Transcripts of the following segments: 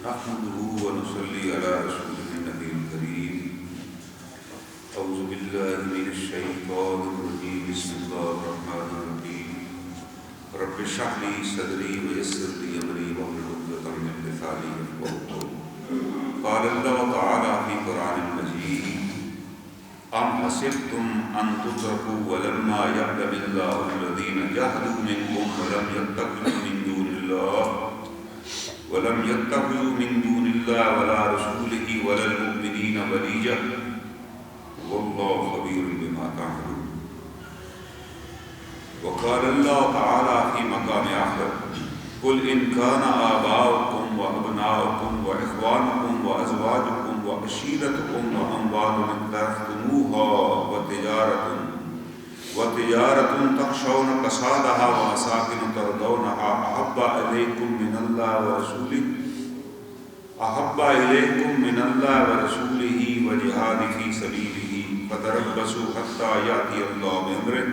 نحمده ونصلي على رسوله النبي الكريم. أعوذ بالله من الشيطان الرجيم. بسم الله الرحمن الرحيم. رب اشرح لي صدري ويسر لي أمري واحلل عقدة من لساني يفقهوا قولي. قال الله تعالى في القرآن المجيد: أم حسبتم أن تتركوا ولما يعلم الله الذين جاهدوا منكم ولم يتخذوا من دون الله ولا رسوله ولا المؤمنين وليجا والله خبير بما تعملون. وقال الله تعالى في مقام آخر: قل إن كان آباؤكم وأبناؤكم وإخوانكم وأزواجكم وعشيرتكم وأموال اقترفتموها وتجارة تخشون كسادها ومساكن ترضونها أحب إليكم من الله ورسوله وجهاد في سبيله فتربصوا حتى يأتي الله بأمره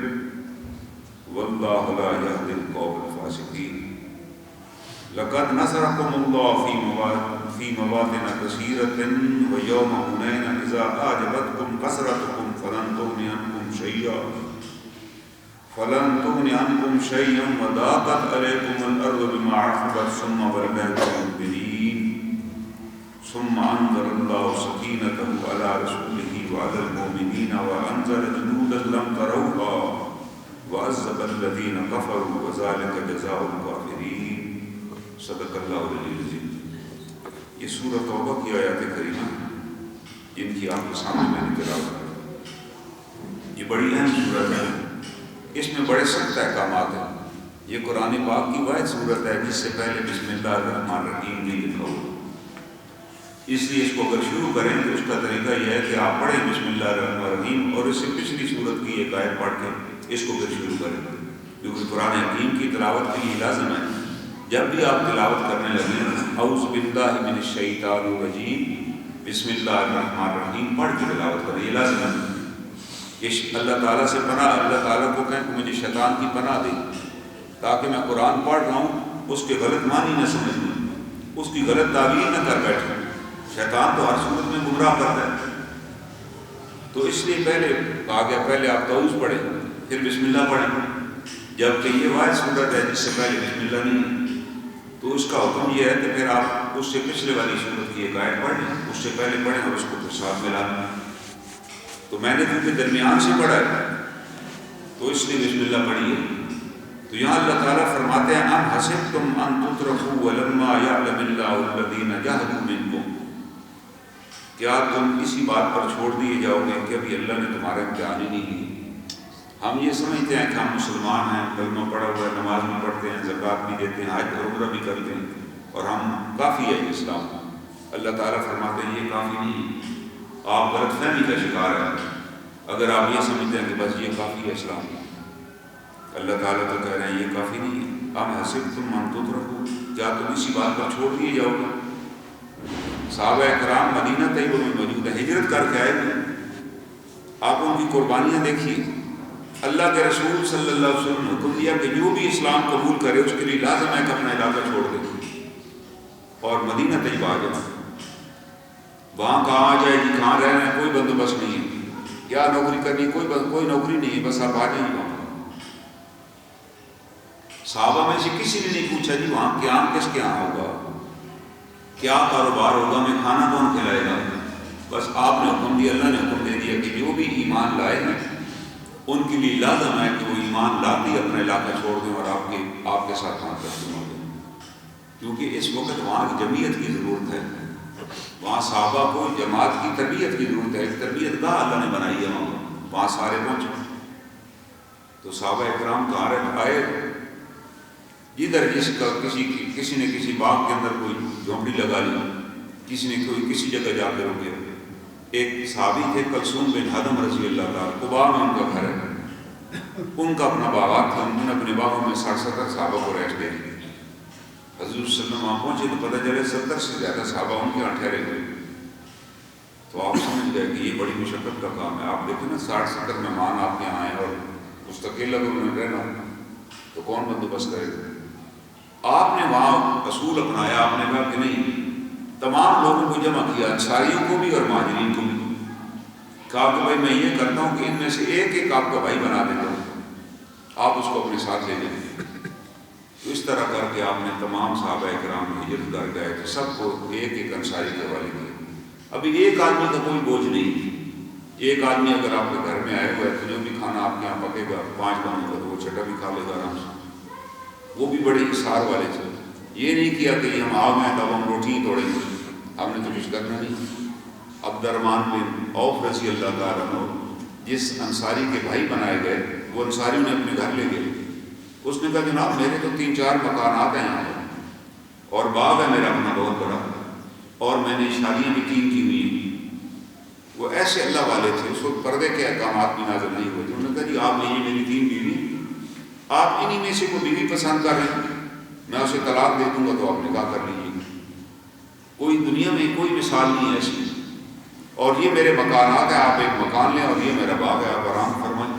والله لا يهدي القوم الفاسقين. لقد نصركم الله في مواطن كثيرة ويوم حنين إذا أعجبتكم كثرتكم فلن تغن عنكم شيئا وضاقت عليكم الأرض بما رحبت ثم وليتم مدبرين ثم أنزل الله سكينته على رسوله وعلى المؤمنين وأنزل جنودا لم تروها وعذب الذين كفروا وذلك جزاء الكافرين. صدق اللہ العلی العظیم. یہ سورۃ توبہ کی آیات کریمہ جن کی آپ کے سامنے میں نے تلاوت کی، یہ بڑی اہم سورت ہے. اس میں بڑے سخت احکامات ہیں. یہ قرآن پاک کی واحد سورت ہے جس سے پہلے بسم اللہ الرحمن الرحیم نہیں لکھا ہوا. اس لیے اس کو اگر شروع کریں تو اس کا طریقہ یہ ہے کہ آپ پڑھیں بسم اللہ الرحمن الرحیم اور اس سے پچھلی سورت کی ایک آیت پڑھ کے اس کو پھر شروع کریں، کیونکہ قرآن حکیم کی تلاوت کے لیے لازم ہے جب بھی آپ تلاوت کرنے لگیں اعوذ باللہ من الشیطان الرجیم بسم اللہ الرحمن الرحیم پڑھ کے تلاوت کریں. یہ لازم ہے کہ اللہ تعالیٰ سے پناہ، اللہ تعالیٰ کو کہیں کہ مجھے شیطان کی پناہ دے تاکہ میں قرآن پڑھ رہا ہوں اس کے غلط معنی نہ سمجھ لوں، اس کی غلط تعبیر نہ کر بیٹھوں. شیطان تو ہر صورت میں گمراہ کرتا ہے، تو اس لیے پہلے کہا گیا پہلے آپ تعوذ پڑھیں پھر بسم اللہ پڑھیں. جبکہ یہ واحد صورت ہے جس سے پہلے بسم اللہ نہیں ہے، تو اس کا حکم یہ ہے کہ پھر آپ اس سے پچھلے والی صورت کی ایک آیت پڑھ لیں، اس سے پہلے پڑھیں اور اس کو پھر ساتھ ملا لیں. تو میں نے کیونکہ درمیان سے پڑھا ہے تو اس لیے بسم اللہ پڑھی ہے. تو یہاں اللہ تعالیٰ فرماتے ہیں ام حسبتم ان تترکوا ولما یعلم اللہ الذین جاہدوا منکم، کیا تم اسی بات پر چھوڑ دیے جاؤ گے کہ ابھی اللہ نے تمہارے امتحان ہی نہیں لیے. ہم یہ سمجھتے ہیں کہ ہم مسلمان ہیں، کلمہ پڑھا ہوا ہے، نماز بھی پڑھتے ہیں، زکوٰۃ بھی دیتے ہیں، حج اور عمرہ بھی کرتے ہیں اور ہم کافی ہے اسلام. اللہ تعالیٰ فرماتے ہیں یہ کافی نہیں، آپ غلط فہمی کا شکار ہیں اگر آپ یہ سمجھتے ہیں کہ بس یہ کافی ہے اسلام. اللہ تعالیٰ تو کہہ رہے ہیں یہ کافی نہیں ہے. ام حسبتم ان تترکوا، کیا تم اسی بات پر چھوڑ دیے جاؤ گے. صحابہ کرام مدینہ طیبہ میں موجود ہیں، ہجرت کر کے آئے تھے. آپ ان کی قربانیاں دیکھیے. اللہ کے رسول صلی اللہ علیہ وسلم نے حکم دیا کہ جو بھی اسلام قبول کرے اس کے لیے لازم ہے کہ اپنا علاقہ چھوڑ دے اور مدینہ طیبہ آ جائے. وہاں کہاں آ جائے گی، کہاں رہنا ہے، کوئی بندوبست نہیں ہے، کیا نوکری کرنی، کوئی نوکری نہیں ہے، بس آپ آ جائیں وہاں. صحابہ میں سے کسی نے نہیں پوچھا جی وہاں قیام کس کے یہاں ہوگا، کیا کاروبار ہوگا، میں کھانا کون کھلائے گا. بس آپ نے حکم دیا، اللہ نے حکم دے دیا کہ جو بھی ایمان لائے ہیں ان کے لیے لازم ہے کہ وہ ایمان لاتے اپنا علاقہ چھوڑ دیں اور آپ کے ساتھ وہاں تسلیم ہو جائیں. کیونکہ اس وقت وہاں کی جمعیت کی ضرورت ہے، وہاں صحابہ کو جماعت کی تربیت کی ضرورت ہے. ایک تربیت گاہ اللہ نے بنائی ہے وہاں سارے پہنچے. تو صحابہ اکرام کہاں آئے، جدھر کسی نے کسی باغ کے اندر کوئی جھونپڑی لگا لی، کسی نے کسی جگہ جا کے رکے. ایک صحابی تھے کلثوم بن حدم رضی اللہ تعالیٰ، قباء میں ان کا گھر ہے، ان کا اپنا باغات تھا. انہوں نے اپنے باغوں میں 60-70 صحابہ کو رہائش دے دی. حضور صلی اللہ علیہ وسلم وہاں پہنچے تو پتہ چلے 70 سے زیادہ صحابہ ان کے یہاں ٹھہرے ہوئے. تو آپ سمجھ گئے کہ یہ بڑی مشقت کا کام ہے. آپ دیکھیں نا 60-70 مہمان آپ کے یہاں آئے اور مستقل اگر انہوں نے رہنا تو کون بندوبست کرے گا. آپ نے وہاں اصول اپنایا، آپ نے کہا کہ نہیں تمام لوگوں کو جمع کیا، انصاریوں کو بھی اور مہاجرین کو بھی، کہا کہ بھائی میں یہ کرتا ہوں کہ ان میں سے ایک ایک آپ کا بھائی بنا دیتا ہوں، آپ اس کو اپنے ساتھ لے لیں۔ تو اس طرح کر کے آپ نے تمام صحابہ کرام ہجرت کر گئے تو سب کو ایک ایک انصاری کے حوالے کیا۔ ابھی ایک آدمی کا کوئی بوجھ نہیں، ایک آدمی اگر آپ کے گھر میں آئے ہوئے تو جو بھی کھانا آپ کے یہاں پکے گا 5 بانوں کا تو وہ چھٹا بھی کھا لے گا آرام سے، وہ بھی بڑے اثار والے تھے۔ یہ نہیں کیا کہ ہم آ گئے تب ہم روٹی ہی توڑیں گے، ہم نے تو کچھ کرنا نہیں۔ عبد الرحمن بن عوف رضی اللہ تعالیٰ عنہ جس انصاری کے بھائی بنائے گئے، وہ انصاری انہیں اپنے گھر لے گئے۔ اس نے کہا جناب میرے تو 3-4 مکانات ہیں یہاں پر، اور باغ ہے میرا اپنا بہت بڑا، اور میں نے شادیاں بھی 3 کی ہوئی ہیں۔ وہ ایسے اللہ والے تھے، اس وقت پردے کے احکامات بھی نازل نہیں ہوئے تھے۔ انہوں نے کہا جی آپ نہیں، میری 3 بیوی، آپ انہی میں سے کوئی بیوی پسند کر رہے ہیں، میں اسے طلاق دے دوں گا تو آپ نکاح کر لیجیے۔ کوئی دنیا میں کوئی مثال نہیں ایسی، اور یہ میرے مکانات ہیں، آپ ایک مکان لیں، اور یہ میرا باغ ہے، آپ آرام فرمائیں،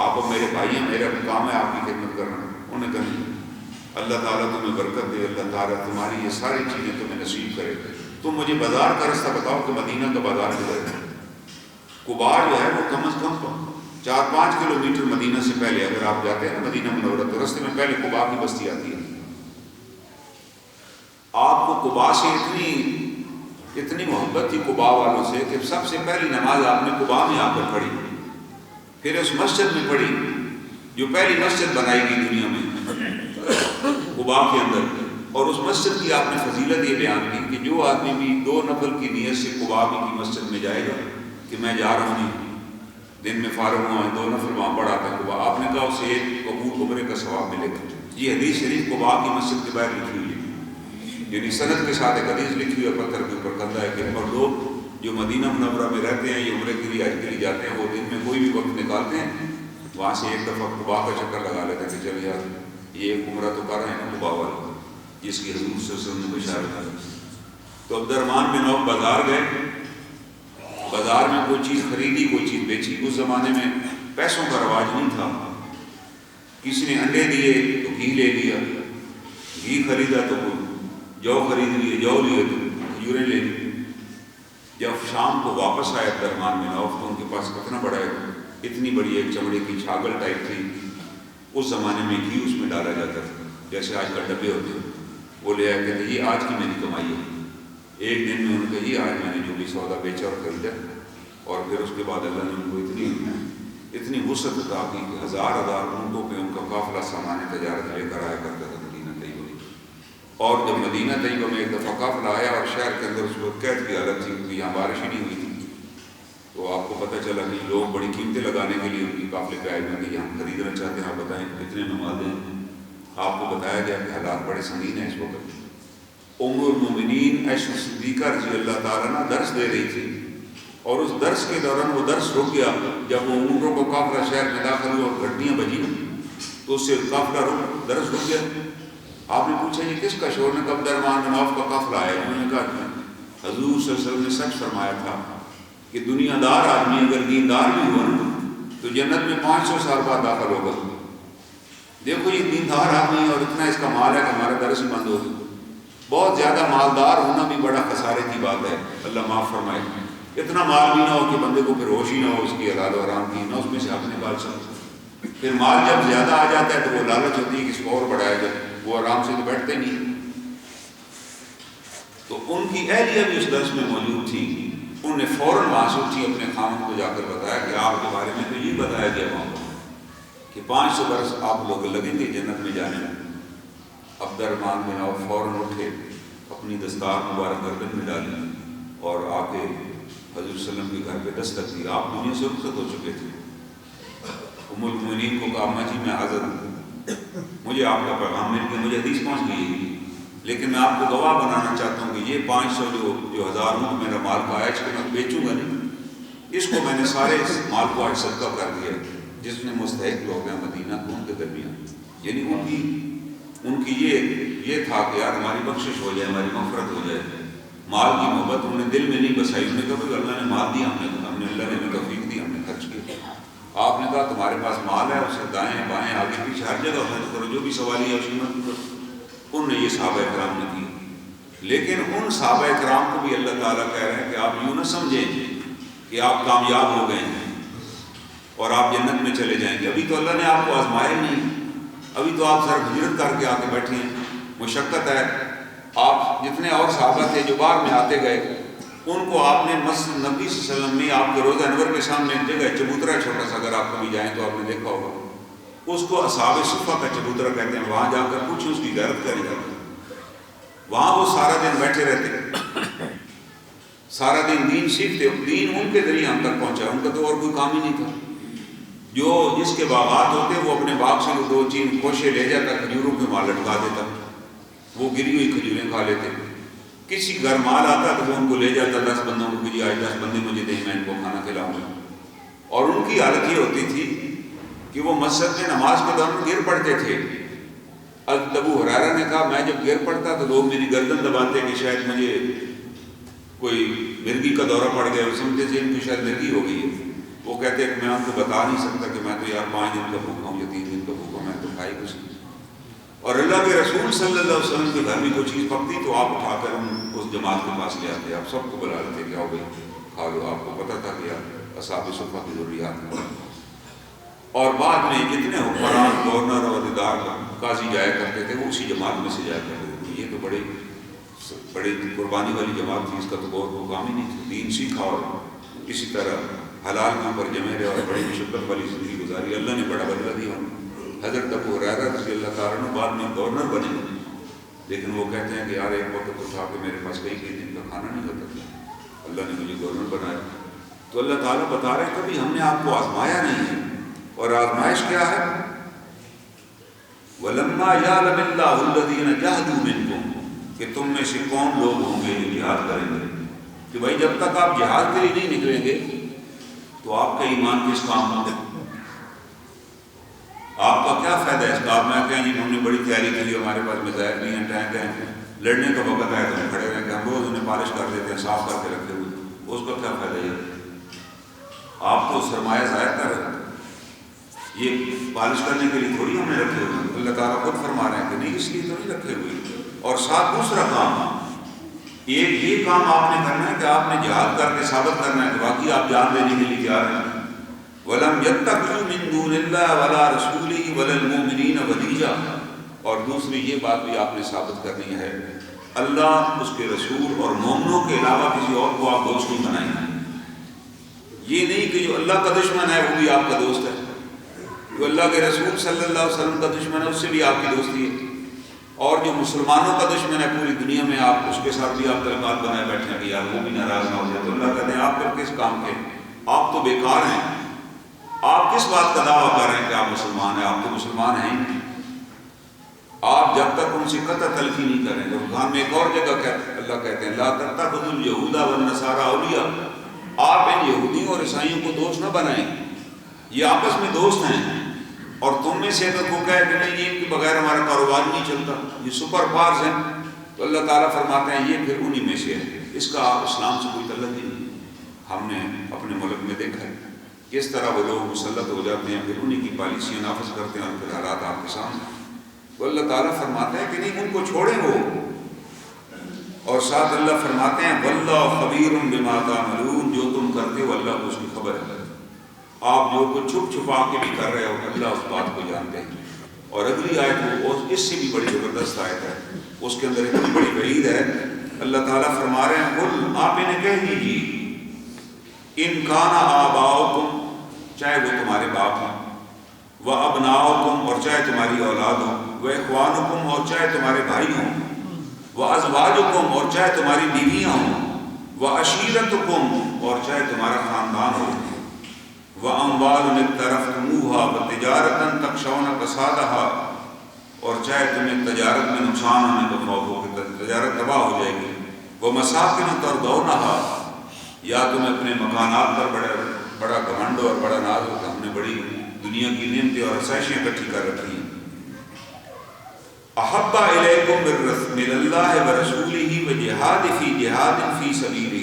آپ میرے بھائی ہیں، میرا کام ہے آپ کی خدمت کرنا۔ انہوں نے کہا اللہ تعالیٰ تمہیں برکت دے، اللہ تعالیٰ تمہاری یہ ساری چیزیں تمہیں نصیب کرے، تم مجھے بازار کا رستہ بتاؤ کہ مدینہ کا بازار کدھر ہے۔ قباء جو ہے وہ کم از کم 4-5 کلومیٹر مدینہ سے پہلے اگر آپ جاتے ہیں نا مدینہ منورہ، تو رستے میں پہلے قباء کی بستی آتی ہے۔ آپ کو قباء سے اتنی محبت تھی قباء والوں سے کہ سب سے پہلی نماز آپ نے قباء میں آ کر پڑھی، پھر اس مسجد میں پڑھی جو پہلی مسجد بنائی گئی دنیا میں قباء کے اندر، اور اس مسجد کی آپ نے فضیلت یہ بیان کی کہ جو آدمی بھی 2 نفل کی نیت سے قباء کی مسجد میں جائے گا کہ میں جا رہا ہوں دن میں فارغ ہوا ہے 2 نفل وہاں پڑھا تھا قباء، آپ نے کہا اسے ایک قبول عمرے کا ثواب ملے گا۔ یہ حدیث شریف قباء کی مسجد کے باہر لکھی ہوئی ہے، یعنی سند کے ساتھ ایک حدیث لکھی ہوئی ہے، پتھر کے اوپر کندہ ہے کہ اور لوگ جو مدینہ منورہ میں رہتے ہیں، یہ عمرے کے لیے حج کے لیے جاتے ہیں، وہ دن میں کوئی بھی وقت نکالتے ہیں، وہاں سے ایک دفعہ قباء کا چکر لگا لیتے ہیں کہ چل یار یہ ایک عمرہ تو کر رہے ہیں نا قباء والے، جس کی حضور صلی اللہ علیہ وسلم نے بشارت دی۔ تو عبد الرحمن بن عوف بازار گئے، بازار میں کوئی چیز خریدی کوئی چیز بیچی۔ اس زمانے میں پیسوں کا رواج نہیں تھا، کسی نے انڈے دیے تو گھی لے لیا، گھی خریدا تو کوئی جو خرید لیے، جو لیے تو کھجوریں لے لی۔ جب شام کو واپس آئے عبد الرحمن بن عوف تو ان کے پاس کتنا بڑا ہے، اتنی بڑی ایک چمڑے کی چھاگل ٹائپ تھی، اس زمانے میں گھی اس میں ڈالا جاتا تھا جیسے آج کل ڈبے ہوتے ہیں، وہ لے آئے کہتے یہ آج کی میری کمائی ہے۔ ایک دن میں انہوں نے کہا یہ آج میں نے جو بھی سودا بیچا اور خریدا، اور پھر اس کے بعد اللہ نے ان کو اتنی وسعت عطا کی کہ 1000 اونٹوں پہ ان کا قافلہ سامان تجارت لے کر آیا کرتا تھا مدینہ طیبہ۔ اور جب مدینہ طیبہ میں ایک دفعہ قافلہ آیا اور شہر کے اندر اس وقت قید کی حالت تھی کیونکہ یہاں بارش ہی نہیں ہوئی تھی، تو آپ کو پتہ چلا کہ لوگ بڑی قیمتیں لگانے کے لیے ان کی قافلے پہ آئے ہوئے کہ ہم خریدنا چاہتے ہیں، آپ بتائیں کتنے نمازیں ہیں۔ آپ کو بتایا گیا کہ حالات بڑے سنگین ہیں اس وقت۔ ام المؤمنین عائشہ صدیقہ رضی اللہ تعالیٰ عنہ درس دے رہی تھی، اور اس درس کے دوران وہ درس رک گیا، جب وہ اونٹوں کو قافلہ شہر میں داخل ہوا اور گھنٹیاں بجی تو اس سے قافلہ درس رک گیا۔ آپ نے پوچھا یہ کس کا شور؟ نے کہا عبد الرحمن بن عوف کا قافلہ آیا۔ انہوں نے کہا حضور صلی اللہ علیہ وسلم نے سچ فرمایا تھا کہ دنیا دار آدمی اگر دیندار بھی ہوا نا تو جنت میں 500 سال بعد داخل ہوگا۔ دیکھو یہ دیندار آدمی ہے اور اتنا اس کا مال ہے کہ ہمارا درس ہی بند ہو گیا۔ بہت زیادہ مالدار ہونا بھی بڑا خسارے کی بات ہے، اللہ معاف فرمائے۔ اتنا مال بھی نہ ہو کہ بندے کو پھر ہوش ہی نہ ہو اس کی حلال و حرام کی، نہ اس میں سے آپ نے نکال سکتے۔ پھر مال جب زیادہ آ جاتا ہے تو وہ لالچ ہوتی ہے کہ اس کو اور بڑھایا جائے، وہ آرام سے تو بیٹھتے نہیں۔ تو ان کی اہلیہ بھی اس درس میں موجود تھی، انہوں نے فوراً وہاں سے اٹھی اپنے خامد کو جا کر بتایا کہ آپ کے بارے میں تو یہ بتایا گیا وہاں کہ 500 برس آپ لوگ لگیں گے جنت میں جانے میں۔ عبد الرحمن بن عوف فوراً اٹھے، اپنی دستار مبارک گردن میں ڈالی اور آ کے حضور صلی اللہ علیہ وسلم کے گھر پہ دستک دی۔ آپ دنیا سے رخصت ہو چکے تھے۔ ام المؤمنین کو کہا اماں جی میں حاضر ہوں، مجھے آپ کا پیغام مل گیا، مجھے حدیث پہنچ گئی، لیکن میں آپ کو گواہ بنانا چاہتا ہوں کہ یہ 500 جو 1000 اونٹ میرا مال کا آیا، اس کو میں بیچوں گا نہیں، اس کو میں نے سارے اس مال کو آج صدقہ کر دیا جس میں مستحق لوگ ہیں مدینہ کو ان کے درمیان۔ یعنی ان کی یہ تھا کہ یار ہماری بخشش ہو جائے، ہماری مغفرت ہو جائے۔ مال کی محبت انہوں نے دل میں نہیں بسائی، انہوں نے کہا کہ اللہ نے مال دیا، ہم نے اللہ نے ہمیں توفیق دی، ہم نے خرچ کیا۔ آپ نے کہا تمہارے پاس مال ہے، اسے دائیں بائیں آگے پیچھے ہر جگہ خرچ کرو، جو بھی سوالی ہے اس کی مدد کرو۔ انہوں نے یہ صحابہ کرام نے کیا، لیکن ان صحابہ کرام کو بھی اللہ تعالیٰ کہہ رہے ہیں کہ آپ یوں نہ سمجھیں کہ آپ کامیاب ہو گئے ہیں اور آپ جنت میں چلے جائیں گے. ابھی تو اللہ نے آپ کو آزمایا نہیں, ابھی تو آپ سر ہجرت کر کے آ کے بیٹھے ہیں, مشقت ہے. آپ جتنے اور صحابہ تھے جو بعد میں آتے گئے, ان کو آپ نے مسجد نبی صلی اللہ علیہ وسلم میں آپ کے روضہ انور کے سامنے ایک جگہ چبوترا چھوٹا سا, اگر آپ کبھی جائیں تو آپ نے دیکھا ہوگا, اس کو اصحاب صفہ کا چبوترا کہتے ہیں. وہاں جا کر پوچھیں اس کی غیرت کری جاتی. وہاں وہ سارا دن بیٹھے رہتے, سارا دن دین سیکھتے. دین ان کے ذریعے ہم تک پہنچا, ان کا تو اور کوئی کام ہی نہیں تھا. جو جس کے باغات ہوتے وہ اپنے باغ سے 2-3 کوشے لے جاتا, کھجوروں کے مال لٹکا دیتا, وہ گری ہوئی کھجوریں کھا لیتے. کسی گھر مال آتا تو وہ ان کو لے جاتا 10 بندوں کو, کہ آج 10 بندے مجھے دیں, میں ان کو کھانا کھلاؤں گا. اور ان کی حالت یہ ہوتی تھی کہ وہ مسجد میں نماز کے دوران گر پڑتے تھے. ابو ہریرہ نے کہا میں جب گر پڑتا تو لوگ میری گردن دباتے کہ شاید مجھے کوئی مرگی کا دورہ پڑ گیا, وہ سمجھتے تھے ان کی شاید مرگی ہو گئی ہے. وہ کہتے ہیں کہ میں ان کو بتا نہیں سکتا کہ میں تو یار 5 دن کا بھوکا ہوں یا 3 دن کا بھوکا ہوں, میں تو کھائی کچھ نہیں. اور اللہ کے رسول صلی اللہ علیہ وسلم کے گھر میں کوئی چیز پکتی تو آپ اٹھا کر اس جماعت کے پاس لے آتے, آپ سب کو بلا لیتے کہ آؤ بھائی کھا لو. آپ کو پتہ تھا کہ آپ اصحاب صفہ کی ضروریات ہیں. اور بعد میں جتنے حکمران, گورنر اور ادار قاضی جایا کرتے تھے وہ اسی جماعت میں سے جایا کرتے تھے. یہ تو بڑی قربانی والی جماعت تھی, اس کا تو بہت کام ہی نہیں تھا. دین سیکھا اور اسی طرح حلال کے اوپر جمے رہے اور بڑی مشقت والی زندگی گزاری. اللہ نے بڑا بدلہ دیا. حضرت ابو ہریرہ رضی اللہ تعالیٰ عنہ بعد میں گورنر بنے, لیکن وہ کہتے ہیں کہ یار ایک وقت اٹھا کے میرے پاس کئی دن کا کھانا نہیں ہوتا تھا, اللہ نے مجھے گورنر بنایا. تو اللہ تعالیٰ بتا رہے ہیں کبھی ہم نے آپ کو آزمایا نہیں ہے. اور آزمائش کیا ہے؟ وَلَمَّا يَعْلَمِ اللَّهُ الَّذِينَ جَاهَدُوا مِنكُمْ, کہ تم میں سے کون لوگ ہوں گے جو جہاد کریں گے. کہ بھائی جب تک آپ جہاد کے لیے نہیں نکلیں گے تو آپ کا ایمان کس کام کا, آپ کا کیا فائدہ ہے اس کا. آپ میں کہیں جی ہم نے بڑی تیاری کی ہے, ہمارے پاس میزائل بھی ہیں, ٹینک ہیں, لڑنے کا وقت آئے تو ہم کھڑے رہیں گے, ہم روز انہیں پالش کر دیتے ہیں, صاف کر کے رکھتے ہوئے, اس کا کیا فائدہ ہے. آپ تو سرمایہ ضائع کر رہے ہیں, یہ پالش کرنے کے لیے تھوڑی ہم نے رکھے ہوئے ہیں. اللہ تعالیٰ خود فرما رہے ہیں کہ نہیں اس لیے تو نہیں رکھے ہوئے. اور ساتھ دوسرا کام, ایک یہ کام آپ نے کرنا ہے کہ آپ نے جہاد کر کے ثابت کرنا ہے کہ باقی آپ جان دینے کے لیے تیار ہیں. وَلَمْ يَتَّخِذُوا مِن دُونِ اللَّهِ وَلَا رَسُولِهِ وَلَا الْمُؤْمِنِينَ وَلِيًّا. اور دوسری یہ بات بھی آپ نے ثابت کرنی ہے, اللہ, اس کے رسول اور مومنوں کے علاوہ کسی اور کو آپ دوست نہیں بنائیں. یہ نہیں کہ جو اللہ کا دشمن ہے وہ بھی آپ کا دوست ہے, جو اللہ کے رسول صلی اللہ علیہ وسلم کا دشمن ہے اس سے بھی آپ کی دوستی ہے, اور جو مسلمانوں کا دشمن ہے پوری دنیا میں آپ اس کے ساتھ بھی آپ تعلقات بنائے بیٹھے ہیں کہ یار وہ بھی ناراض نہ ہو جائے. تو اللہ کہتے ہیں آپ پھر کس کام کے, آپ تو بیکار ہیں. آپ کس بات کا دعویٰ کر رہے ہیں کہ آپ مسلمان ہیں, آپ تو مسلمان ہیں ہی. آپ جب تک ان سے قطع تلفی نہیں کریں گے. قرآن میں ایک اور جگہ اللہ کہتے ہیں لا تتخذوا اليہود والنصارى اولیاء, آپ ان یہودیوں اور عیسائیوں کو دوست نہ بنائیں, یہ آپس میں دوست ہیں. اور تم میں سے اگر کوئی کہے کہ نہیں یہ ان کے بغیر ہمارا کاروبار نہیں چلتا, یہ سپر پاورز ہیں, تو اللہ تعالیٰ فرماتے ہیں یہ پھر انہی میں سے ہے, اس کا اسلام سے کوئی تعلق ہی نہیں. ہم نے اپنے ملک میں دیکھا ہے کس طرح وہ لوگ مسلط ہو جاتے ہیں, پھر انہی کی پالیسیاں نافذ کرتے ہیں, اور پھر حالات آپ کے سامنے. تو اللہ تعالیٰ فرماتے ہیں کہ نہیں ان کو چھوڑیں وہ. اور ساتھ اللہ فرماتے ہیں وَاللَّهُ خَبِيرٌ بِمَا تَعْمَلُونَ, جو تم کرتے ہو اللہ کو اس کی خبر ہے. آپ جو کچھ چھپ چھپا کے بھی کر رہے ہو اللہ اس بات کو جانتے ہیں. اور اگلی آیت وہ اس سے بھی بڑی زبردست آیت ہے, اس کے اندر اتنی بڑی وعید ہے. اللہ تعالیٰ فرما رہے ہیں قُلْ, آپ انہیں کہہ دیجیے ان کان آباؤکم, چاہے وہ تمہارے باپ ہوں, وَأَبْنَاؤُكُمْ, اور چاہے تمہاری اولاد ہوں, وَإِخْوَانُكُمْ, اور چاہے تمہارے بھائی ہوں, وَأَزْوَاجُكُمْ, اور چاہے تمہاری بیویاں ہوں, وَعَشِيرَتُكُمْ, اور چاہے تمہارا خاندان ہو, وَأَمْوَالٌ اقْتَرَفْتُمُوهَا وَتِجَارَةً تَخْشَوْنَ كَسَادَهَا, اور چاہے تمہیں تجارت میں نقصان ہونے کا خوف ہو کہ تجارت تباہ ہو جائے گی, وَمَسَاكِنُ تَرْضَوْنَهَا, یا تمہیں اپنے مکانات پر بڑا گھمنڈ اور بڑا ناز ہو کہ ہم نے بڑی دنیا کی نعمتیں اور آسائشیں اکٹھی کر رکھی ہیں. احب الیکم من اللہ ورسولہ وجہاد فی سبیلہ,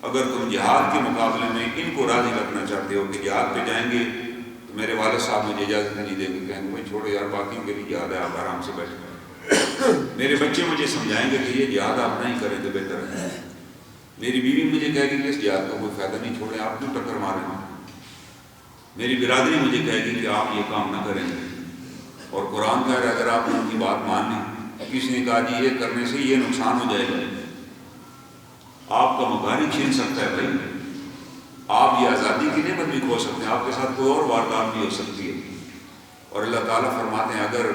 اگر تم جہاد کے مقابلے میں ان کو راضی رکھنا چاہتے ہو کہ جہاد پہ جائیں گے تو میرے والد صاحب مجھے اجازت نہیں دیں گے, کہیں گے بھائی چھوڑو یار باقیوں کے بھی جہاد ہے, آپ آرام سے بیٹھے. میرے بچے مجھے سمجھائیں گے کہ یہ جہاد آپ نہیں کریں تو بہتر ہے. میری بیوی مجھے کہے گی کہ اس جہاد کا کوئی فائدہ نہیں، چھوڑیں، آپ کیوں ٹکر ماریں. میری برادری مجھے کہے گی کہ آپ یہ کام نہ کریں. اور قرآن کہہ رہا ہے اگر آپ نے ان کی بات مان لی، کسی نے کہا جی یہ کرنے سے یہ نقصان ہو جائے گا، آپ کا مکان ہی چھین سکتا ہے بھائی، آپ یہ آزادی کی نعمت بھی کھو سکتے ہیں، آپ کے ساتھ کوئی اور واردات بھی ہو سکتی ہے. اور اللہ تعالیٰ فرماتے ہیں اگر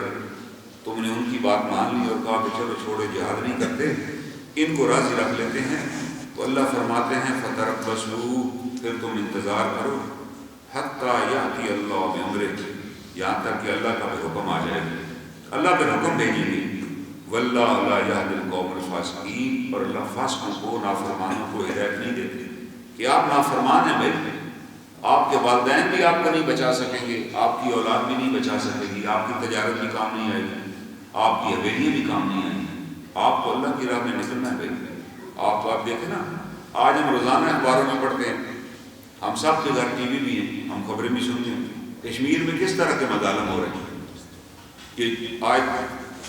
تم نے ان کی بات مان لی اور کہا کہ چلو چھوڑے جہاد نہیں کرتے، ان کو راضی رکھ لیتے ہیں، تو اللہ فرماتے ہیں فتربصوا، پھر تم انتظار کرو، حتیٰ یأتی اللہ بأمرہ، یہاں تک کہ اللہ کا بھی حکم آ جائے. اللہ پھر حکم بھیجیں گے. واللہ لا یہدی القوم الفاسقین، اور اللہ فاسقوں کو، نافرمانوں کو ہدایت نہیں دیتے. کہ آپ نافرمان ہیں بھائی، آپ کے والدین بھی آپ کو نہیں بچا سکیں گے، آپ کی اولاد بھی نہیں بچا سکے گی، آپ کی تجارت بھی کام نہیں آئے گی، آپ کی حویلیاں بھی کام نہیں آئیں گی. آپ کو اللہ کی راہ میں نکلنا ہے بھائی. آپ دیکھیں نا، آج ہم روزانہ اخباروں میں پڑھتے ہیں، ہم سب کے گھر ٹی وی بھی ہیں، ہم خبریں بھی سنتے ہیں، کشمیر میں کس طرح کے مظالم ہو رہے ہیں. کہ آج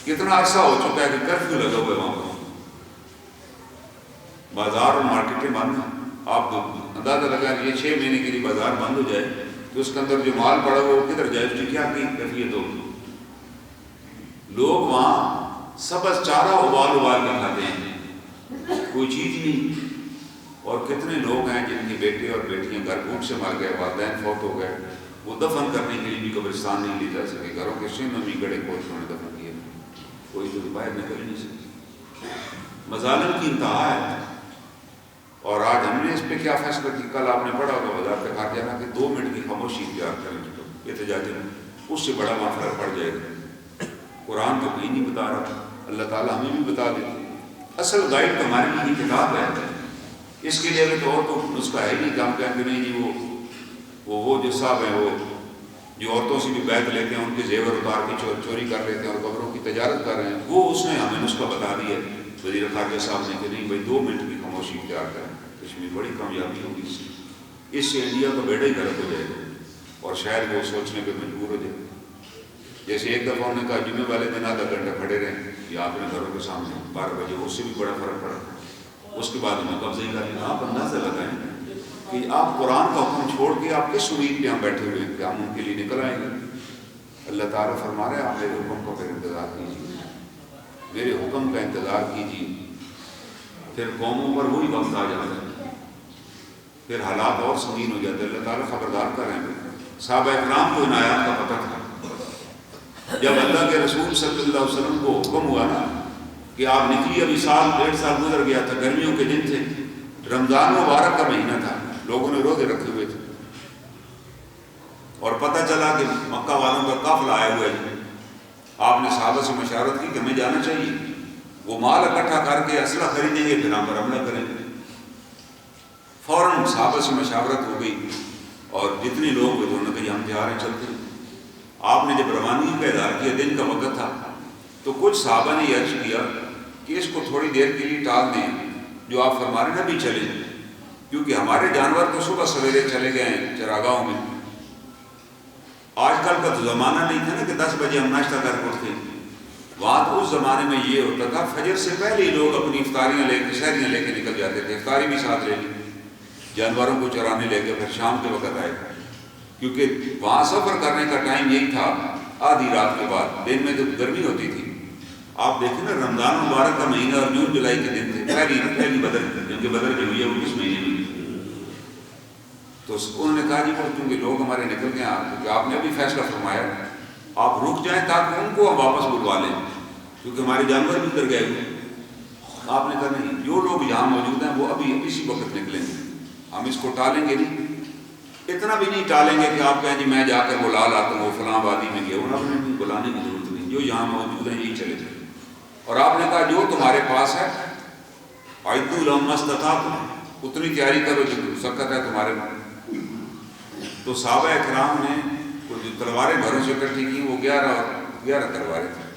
کتنا عرصہ ہو چکا ہے کہ کرفیو لگا ہوا ہے وہاں پر، بازار اور مارکیٹیں بند ہیں. آپ اندازہ لگا یہ 6 مہینے کے لیے بازار بند ہو جائے تو اس کے اندر جو مال پڑا ہوا وہ کدھر جائے، اس کی کیا کیفیت ہوگی. لوگ وہاں سبز چارہ ابال کے کھاتے ہیں، کوئی چیز نہیں. اور کتنے لوگ ہیں جن کے بیٹے اور بیٹیاں گھر گھوٹ سے مر گئے، والدین فوت ہو گئے، وہ دفن کرنے کے لیے بھی قبرستان نہیں لے جا سکے، گھروں کے سینوں میں گڑے کوچوں نے دفن کیے، کوئی تو باہر نکل نہیں سکتی. مظالم کی انتہا ہے. اور آج ہم نے اس پہ کیا فیصلہ کی؟ کل آپ نے پڑھا ہوگا وزارت خارجہ نا کہ 2 منٹ کی خاموشی اختیار کریں احتجاجی میں، اس سے بڑا معاملہ پڑ جائے گا. قرآن تو کہیں نہیں بتا رہا، اللہ تعالیٰ ہمیں بھی بتا دیتے. اصل گائیڈ تو ہمارے لیے کتاب ہے. اس کے لیے اگر تو اور تو نسخہ ہے ہی نہیں کہ ہم کہیں گے نہیں جی وہ جو صاحب ہیں وہ جو عورتوں سے بھی بیعت لیتے ہیں، ان کے زیور اتار کے چوری کر لیتے ہیں اور قبروں کی تجارت کر رہے ہیں، وہ اس نے ہمیں نسخہ بتا دیا ہے وزیر خارجہ صاحب نے کہ نہیں بھائی 2 منٹ کی خاموشی اختیار کریں. کشمیر بڑی کامیابی ہوگی اس سے انڈیا کا بیڑا ہی غرق ہو جائے گا اور شاید وہ سوچنے پہ مجبور ہو جائے. جیسے ایک دفعہ انہوں نے کہا جمعے والے دن آدھا گھنٹہ کھڑے رہیں یا اپنے گھروں کے سامنے 12 بجے، اس سے بھی بڑا فرق پڑا. اس کے بعد میں قبضے کر لیا. آپ اندازہ لگائیں کہ آپ قرآن کا حکم چھوڑ کے آپ کس امید پہ ہم بیٹھے ہوئے ہیں کہ ہم ان کے لیے نکل آئیں گے. اللہ تعالیٰ فرما رہے ہیں آپ میرے حکم کا پھر انتظار کیجیے، میرے حکم کا انتظار کیجیے. پھر قوموں پر وہی وقت آ جاتا ہے، پھر حالات اور سنگین ہو جاتے ہیں. اللہ تعالیٰ خبردار کر رہے ہیں. صحابہ اکرام کو ان آیات کا پتہ تھا. جب اللہ کے رسول صلی اللہ علیہ وسلم کو حکم ہوا نا کہ آپ نکلی، ابھی 1.5 سال گزر گیا تھا، گرمیوں کے دن تھے، رمضان مبارک کا مہینہ تھا، لوگوں نے روزے رکھے ہوئے تھے، اور پتہ چلا کہ مکہ والوں کا قافلہ آیا ہوا ہے. آپ نے صحابہ سے مشاورت کی کہ ہمیں جانا چاہیے، وہ مال اکٹھا کر کے اسلحہ خریدیں گے پھر ہم پر حملہ کریں گے. فوراً صحابہ سے مشاورت ہو گئی اور جتنے لوگ ہوئے انہوں نے کہا ہم تیار ہیں، چلتے ہیں. آپ نے جب روانگی کا اعلان کیا، دن کا وقت تھا، تو کچھ صحابہ نے عرض کیا کہ اس کو تھوڑی دیر کے لیے ٹال دیں، جو آپ فرما رہے ہیں نا بھی چلیں، کیونکہ ہمارے جانور تو صبح سویرے چلے گئے ہیں چراگاہوں میں. آج کل کا تو زمانہ نہیں تھا نا کہ 10 بجے ہم ناشتہ کر کے اٹھتے. وہاں تو اس زمانے میں یہ ہوتا تھا فجر سے پہلے ہی لوگ اپنی افطاریاں لے کے سحریاں لے کے نکل جاتے تھے، افطاری بھی ساتھ لے لی، جانوروں کو چرانے لے کے پھر شام کے وقت آئے، کیونکہ وہاں سفر کرنے کا ٹائم یہی تھا آدھی رات کے بعد. دن میں تو گرمی ہوتی تھی. آپ دیکھیں نا رمضان مبارک کا مہینہ اور جون جولائی کے دن تھے، پہلی بدر، کیونکہ بدر جو ہوئی ہے وہ اس مہینے میں. تو انہوں نے کہا جی کیونکہ لوگ ہمارے نکل گئے آپ، کیونکہ آپ نے ابھی فیصلہ فرمایا آپ رک جائیں تاکہ ان کو ہم واپس بلوا لیں، کیونکہ ہمارے جانور بھی ادھر گئے ہوئے. آپ نے کہا نہیں، جو لوگ یہاں موجود ہیں وہ ابھی اسی وقت نکلیں گے، ہم اس کو ٹالیں گے نہیں. اتنا بھی نہیں ٹالیں گے کہ آپ کہیں جی میں جا کر بلا لاتا ہوں وہ فلاں وادی میں گیا. انہوں نے بلانے کی ضرورت نہیں، جو یہاں موجود ہیں یہی چلے جائیں. اور آپ نے کہا جو تمہارے پاس ہے اعدوا لہم ما استطعتم، اتنی تیاری کرو جو سکت ہے تمہارے پاس. تو صحابہ اکرام نے جو تلواریں گھروں سے اکٹھی کی وہ 11 تلواریں تھیں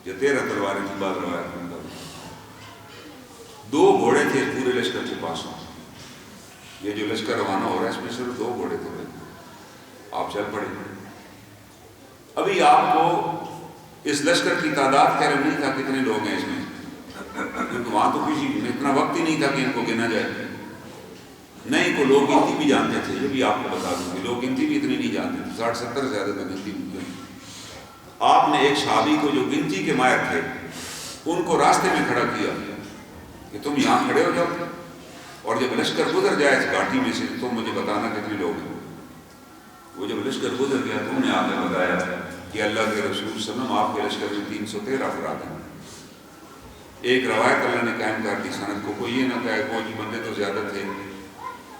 یا 13 تلواریں تھیں بعض روایت میں. 2 گھوڑے تھے پورے لشکر کے پاس. یہ جو لشکر روانہ ہو رہا ہے اس میں صرف 2 گھوڑے تھے. آپ چل پڑے. ابھی آپ کو اس لشکر کی تعداد کہہ رہے نہیں تھا کتنے لوگ ہیں اس میں، کیونکہ وہاں تو کسی میں اتنا وقت ہی نہیں تھا کہ ان کو گنا جائے، نہیں کو لوگ گنتی بھی جانتے تھے، یہ بھی آپ کو بتا دوں کہ لوگ گنتی بھی اتنی نہیں جانتے تھے، 60-70 زیادہ تر گنتی نہیں۔ آپ نے ایک صحابی کو جو گنتی کے ماہر تھے ان کو راستے میں کھڑا کیا کہ تم یہاں کھڑے ہو جاؤ، اور جب لشکر گزر جائے اس گھاٹی میں سے تم مجھے بتانا کتنے لوگ ہیں۔ وہ جب لشکر گزر گیا تو انہیں آپ نے بتایا کہ اللہ کے رسول صلی اللہ علیہ وسلم آپ کے لشکر میں 313 افراد ہیں۔ ایک روایت اللہ نے قائم کر دی سند کو، کوئی یہ نہ کہے وہ جی بندے تو زیادہ تھے،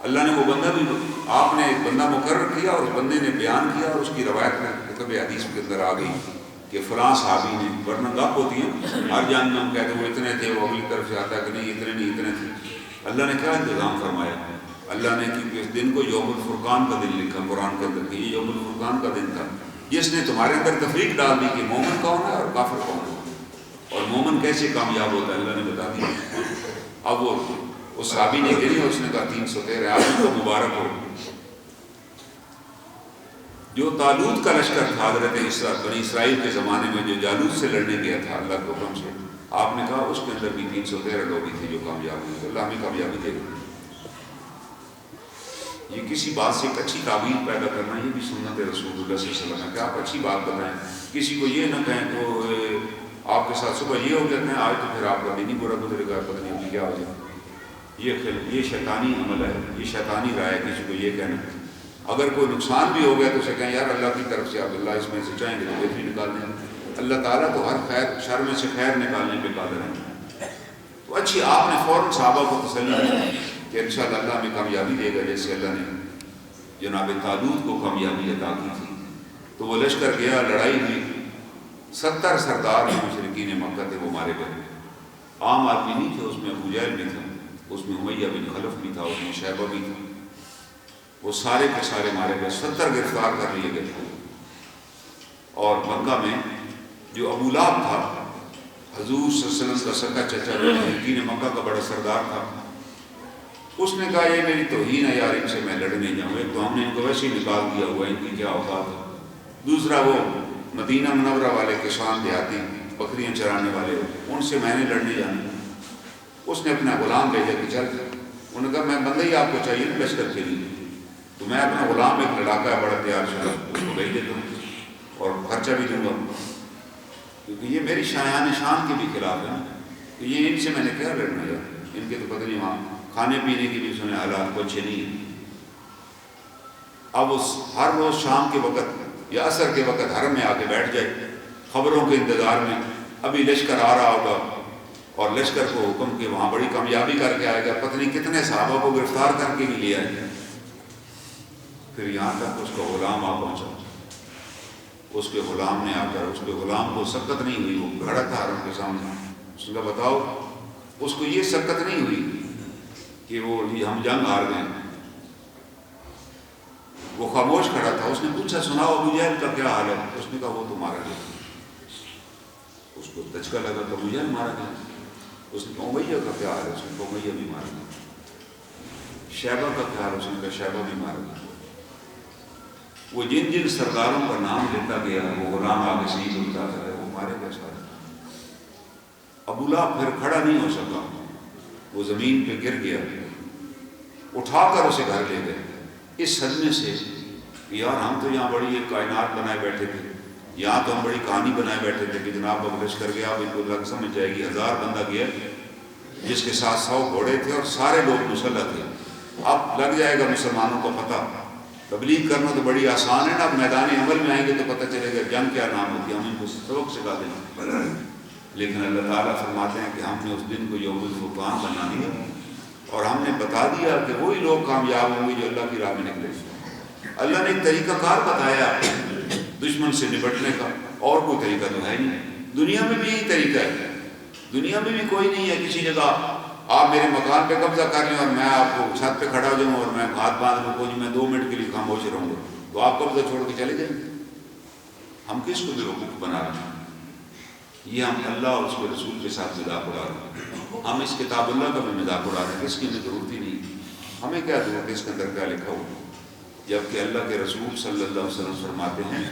اللہ نے وہ بندہ بھی، آپ نے ایک بندہ مقرر کیا اور اس بندے نے بیان کیا، اور اس کی روایت میں مطلب حدیث کے اندر آ گئی کہ فلاں صحابی نے، ورنہ گپ ہوتی ہیں ہر جان میں ہم کہتے ہیں وہ اتنے تھے، وہ اگلی طرف سے آتا ہے کہ نہیں اتنے نہیں اتنے تھے۔ اللہ نے کیا انتظام فرمایا؟ اللہ نے کیونکہ اس دن کو یوم الفرقان کا دن لکھا قرآن کے اندر کہ یہ یوم الفرقان کا دن تھا، جس نے تمہارے اندر تفریق ڈال دی کہ مومن کون ہے اور کافر کون ہے، اور مومن کیسے کامیاب ہوتا ہے، اللہ نے بتا دیا۔ اب وہ اس صحابی نے گری، اس نے کہا 313، آپ کو مبارک ہو۔ جو طالوت کا لشکر تھا حضرت بنی اسرائیل کے زمانے میں، جو جالوت سے لڑنے گیا تھا اللہ کے حکم سے، آپ نے کہا اس کے اندر بھی 313 لوگ ہی تھے جو کامیاب ہوئے، اللہ ہمیں کامیابی دے گا۔ یہ کسی بات سے ایک اچھی تعبیر پیدا کرنا، یہ بھی سنت رسول اللہ صلی اللہ علیہ وسلم ہے کہ آپ اچھی بات بتائیں، کسی کو یہ نہ کہیں تو آپ کے ساتھ صبح یہ ہو گیا کہیں آج تو پھر آپ کا دن ہی برا گزرے گا، پتہ نہیں ہوگی کیا ہو جائے۔ یہ شیطانی عمل ہے، یہ شیطانی رائے ہے کسی کو یہ کہنا۔ اگر کوئی نقصان بھی ہو گیا تو اسے کہیں یار اللہ کی طرف سے آپ اللہ اس میں سے چاہیں گے تو بہتری نکال دیں، اللہ تعالیٰ تو ہر خیر شر میں سے خیر نکالنے پہ قادر ہے۔ تو اچھی آپ نے فوراً صحابہ کو تسلی دی کہ انشاءاللہ اللہ ہمیں کامیابی دے گا، جیسے اللہ نے جناب طالوت کو کامیابی عطا کی تھی۔ تو وہ لشکر گیا، لڑائی ہوئی، 70 سردار مشرکین مکہ تھے وہ مارے گئے، عام آدمی نہیں تھے، اس میں ابو جہل بھی تھا، اس میں امیہ بن خلف بھی تھا، اس میں شیبہ بھی تھا، وہ سارے کے سارے مارے گئے، 70 گرفتار کر لیے گئے۔ اور مکہ میں جو ابو لہب تھا حضور صلی اللہ علیہ وسلم کا سکا چچا، مشرکین مکہ کا بڑا سردار تھا، اس نے کہا یہ میری توہین ہے یار، ان سے میں لڑنے جاؤں، ایک تو ہم نے ان کو ویسے ہی نکال دیا ہوا، ان کی کیا اوقات ہے، دوسرا وہ مدینہ منورہ والے کسان دیہاتی بکریاں چرانے والے، ان سے میں نے لڑنے جانا۔ اس نے اپنا غلام بھیجا کہ چل، انہوں نے کہا میں بندہ ہی آپ کو چاہیے نا لشکر کے لیے، تو میں اپنا غلام ایک لڑاکا ہے بڑا تیار شدہ، اس کو بھیج دیتا ہوں اور خرچہ بھی دوں گا، کیونکہ یہ میری شایان شان کے بھی خلاف ہے، تو یہ ان سے میں نے کیا لڑنا یار، ان کے تو پتہ نہیں وہاں کھانے پینے کی بھی سنے حالات کو اچھے نہیں ہیں۔ اب اس ہر روز شام کے وقت یا عصر کے وقت حرم میں آ کے بیٹھ جائے خبروں کے انتظار میں، ابھی لشکر آ رہا ہوگا اور لشکر کو حکم کہ وہاں بڑی کامیابی کر کے آئے گا، پتہ نہیں کتنے صحابہ کو گرفتار کر کے بھی لیا ہے۔ پھر یہاں تک اس کا غلام آ پہنچا، اس کے غلام نے آ کر، اس کے غلام کو سکت نہیں ہوئی، وہ کھڑا تھا حرم کے سامنے، اس نے کہا بتاؤ، اس کو یہ سکت نہیں ہوئی کہ وہ ہم جنگ ہار گئے، وہ خاموش کھڑا تھا۔ اس نے پوچھا سناؤ ابو جہل کا کیا حال ہے؟ اس نے کہا وہ تو مارا گیا۔ اس کو دھچکا لگا کہ ابو جہل مارا گیا۔ اس نے کہا امیہ کا کیا حال ہے؟ اس نے کہا امیہ بھی مارا گیا۔ شیبہ کا کیا حال ہے؟ اس نے کہا شیبہ بھی مارا گیا۔ وہ جن جن سرداروں کا نام لیتا گیا وہ غلام آگے شہید ہوتا ہے، وہ مارے گئے سارے۔ ابو لہب پھر کھڑا نہیں ہو سکا، وہ زمین پہ گر گیا، اٹھا کر اسے گھر لے گئے اس صدمے سے کہ یار ہم تو یہاں بڑی ایک کائنات بنائے بیٹھے تھے، یہاں تو ہم بڑی کہانی بنائے بیٹھے تھے کہ جناب اب لشکر گیا، اب ان کو لگ سمجھ جائے گی، 1000 بندہ گیا جس کے ساتھ 100 گھوڑے تھے اور سارے لوگ مسلح تھے، اب لگ جائے گا مسلمانوں کو پتہ، تبلیغ کرنا تو بڑی آسان ہے نا، اب میدان عمل میں آئیں گے تو پتہ چلے گا جنگ کیا نام ہوتی ہے، ہم ان کو سبق سکھا دیں۔ لیکن اللہ تعالیٰ فرماتے ہیں کہ ہم نے اس دن کو یوم الفرقان بنا دیا اور ہم نے بتا دیا کہ وہی لوگ کامیاب ہوں گے جو اللہ کی راہ میں نکلے۔ اللہ نے ایک طریقہ کار بتایا دشمن سے نپٹنے کا، اور کوئی طریقہ تو ہے نہیں۔ دنیا میں بھی یہی طریقہ ہے، دنیا میں بھی کوئی نہیں ہے کسی جگہ آپ میرے مکان پہ قبضہ کر لیں اور میں آپ کو چھت پہ کھڑا ہو جاؤں اور میں ہاتھ باندھ لوں کوئی میں 2 منٹ کے لیے خاموش رہوں گا تو آپ قبضہ چھوڑ کے چلے جائیں گے۔ ہم کس کو بیوقوف بنا رہے ہیں؟ یہ ہم اللہ اور اس کے رسول کے ساتھ مذاق اڑا رہے ہیں، ہم اس کتاب اللہ کا بھی مذاق اڑا رہے ہیں، اس کی ہمیں ضرورت ہی نہیں، ہمیں کیا ضرورت ہے اس کے اندر کیا لکھا ہو، جبکہ اللہ کے رسول صلی اللہ علیہ وسلم فرماتے ہیں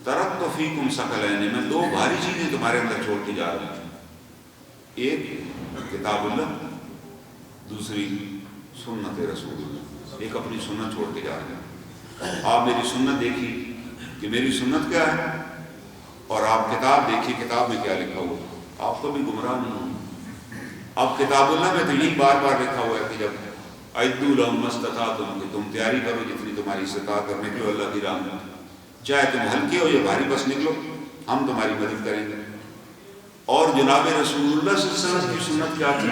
ترکت فیکم ثقلین، میں دو بھاری چیزیں تمہارے اندر چھوڑ کے جا رہا ہوں، ایک کتاب اللہ، دوسری سنت رسول اللہ۔ ایک اپنی سنت چھوڑ کے جا رہے ہیں۔ آپ میری سنت دیکھی کہ میری سنت کیا ہے، اور آپ کتاب دیکھیے کتاب میں کیا لکھا ہوا، آپ تو بھی گمراہ نہیں ہیں۔ اب کتاب اللہ میں تو یہی بار بار لکھا ہوا ہے کہ جب اعدوا لهم ما استطعتم، کہ تم تیاری کرو جتنی تمہاری استطاعت اور نکلو اللہ کی راہ میں، چاہے تم ہلکے ہو یا بھاری، بس نکلو، ہم تمہاری مدد کریں گے۔ اور جناب رسول اللہ صلی اللہ علیہ وسلم کی سنت کیا تھی؟